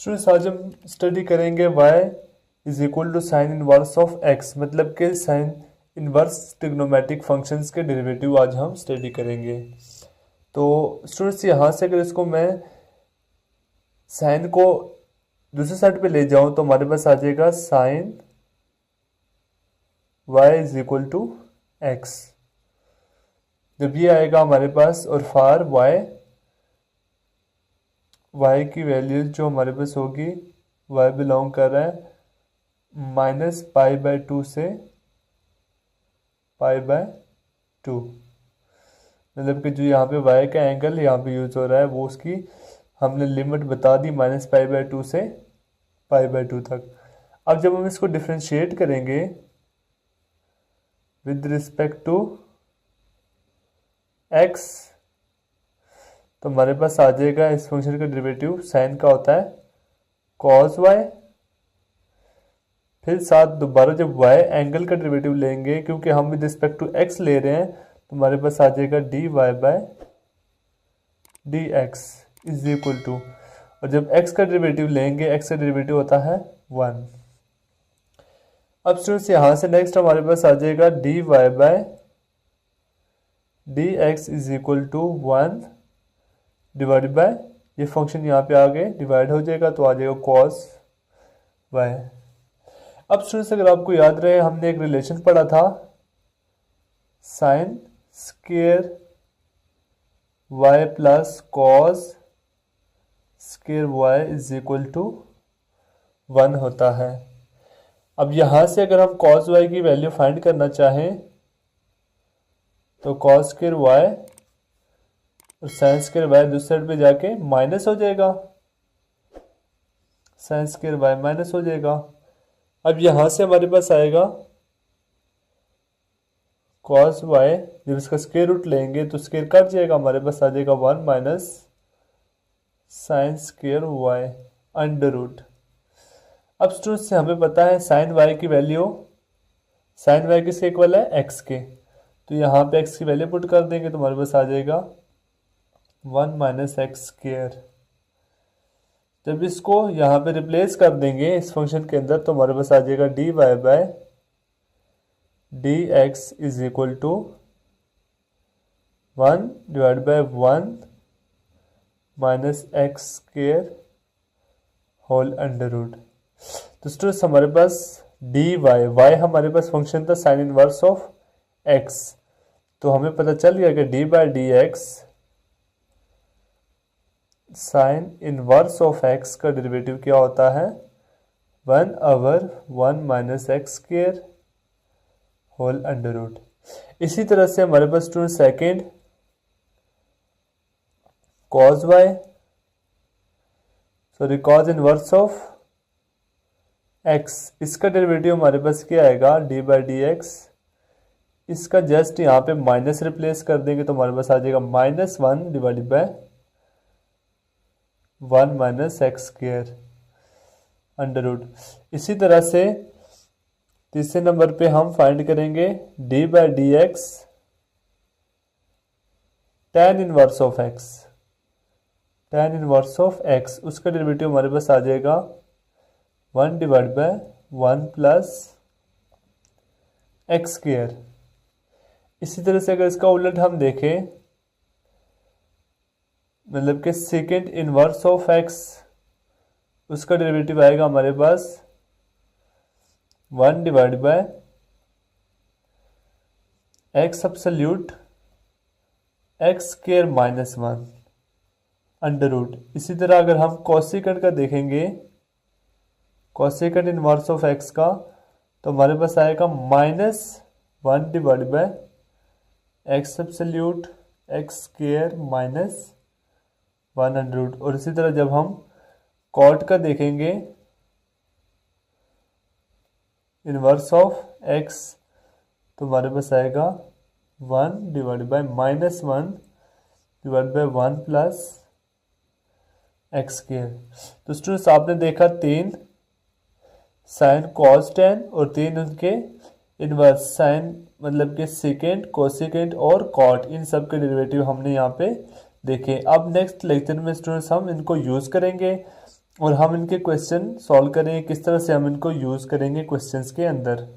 Students आज हम study करेंगे y is equal to sine inverse of x, मतलब कि साइन इनवर्स ट्रिग्नोमेट्रिक फंक्शंस के डेरिवेटिव आज हम स्टडी करेंगे। तो स्टूडेंट्स यहाँ से अगर इसको मैं साइन को दूसरे साइड पे ले जाऊँ तो हमारे पास आ जाएगा sine y is equal to x। जब ये आएगा हमारे पास और फार y की वैल्यू जो हमारे पास होगी y बिलोंग कर रहा है -π/2 से π/2, मतलब कि जो यहाँ पे y का एंगल यहाँ पे यूज हो रहा है वो उसकी हमने लिमिट बता दी -π/2 से π/2 तक। अब जब हम इसको डिफ्रेंशिएट करेंगे विद रिस्पेक्ट टू x तो हमारे पास आ जाएगा इस फंक्शन का डेरिवेटिव साइन का होता है cos y, फिर साथ दोबारा जब y एंगल का डेरिवेटिव लेंगे क्योंकि हम विद रिस्पेक्ट टू x ले रहे हैं तो हमारे पास आ जाएगा dy/dx इज इक्वल टू, और जब x का डेरिवेटिव लेंगे x का डेरिवेटिव होता है 1। अब स्टूडेंट्स यहाँ से नेक्स्ट हमारे पास आ जाएगा dy/dx is equal to 1 divide by ये फंक्शन यहाँ पे आगे डिवाइड हो जाएगा तो आ जाएगा cos y। अब स्टूडेंट्स अगर आपको याद रहे हमने एक रिलेशन पढ़ा था sine square y plus cos square y is equal to 1 होता है। अब यहाँ से अगर हम cos y की वैल्यू फाइंड करना चाहें तो cos स्क्वायर y और साइन स्क्वायर y दूसरी साइड पे जाके माइनस हो जाएगा, साइन स्क्वायर y माइनस हो जाएगा। अब यहाँ से हमारे पास आएगा cos y, जब इसका स्क्वायर रूट लेंगे तो स्क्वायर कट जाएगा, हमारे पास आ जाएगा 1 minus sine square y under root. अब स्टूडेंट्स से हमें पता है साइन y की वैल्यू, साइन y किसके इक्वल है x के, तो यहाँ पे x की वैल्यू पुट कर देंगे तो हमारे पास आ जाएगा 1 माइनस एक्स स्क्वायर। जब इसको यहाँ पे रिप्लेस कर देंगे इस फंक्शन के अंदर तो हमारे पास आ जाएगा dy/dx is equal to 1 divide by 1 minus x square whole under root. तो स्टूडेंट्स हमारे पास y हमारे पास फंक्शन था साइन इनवर्स ऑफ x, तो हमें पता चल गया कि d/dx sine inverse of x का डेरिवेटिव क्या होता है 1/1 minus x square whole under root. इसी तरह से हमारे पास student second cos y, sorry cos inverse of x, इसका डेरिवेटिव हमारे पास क्या आएगा d/dx, इसका जस्ट यहाँ पे माइनस रिप्लेस कर देंगे तो हमारे पास आ जाएगा -1 divided by 1 minus x square under root. इसी तरह से तीसरे नंबर पे हम फाइंड करेंगे d/dx tan inverse of x, tan inverse of x, उसका डेरिवेटिव हमारे पास आ जाएगा 1 divide by 1 plus x square. इसी तरह से अगर इसका उलट हम देखें, मतलब कि सेकेंड इनवर्स ऑफ x, उसका डेरिवेटिव आएगा हमारे पास 1 divide by x absolute x square minus 1 under root. इसी तरह अगर हम कोसेकेंड का देखेंगे, कोसेकेंड इनवर्स ऑफ x का, तो हमारे पास आएगा -1 divide by x absolute x square minus 1 under root. और इसी तरह जब हम कॉट का देखेंगे इनवर्स ऑफ x तो हमारे पास आएगा 1 divide by -1 divide by 1 plus x square. तो स्टूडेंट्स आपने देखा 3 साइन cos tan और 3 उनके इनवर्स साइन, मतलब कि सेकेंड कोसेकेंड और कॉट, इन सब के डेरिवेटिव हमने यहाँ पे देखें। अब नेक्स्ट लेक्चर में स्टूडेंट्स हम इनको यूज़ करेंगे और हम इनके क्वेश्चन सॉल्व करेंगे, किस तरह से हम इनको यूज़ करेंगे क्वेश्चंस के अंदर।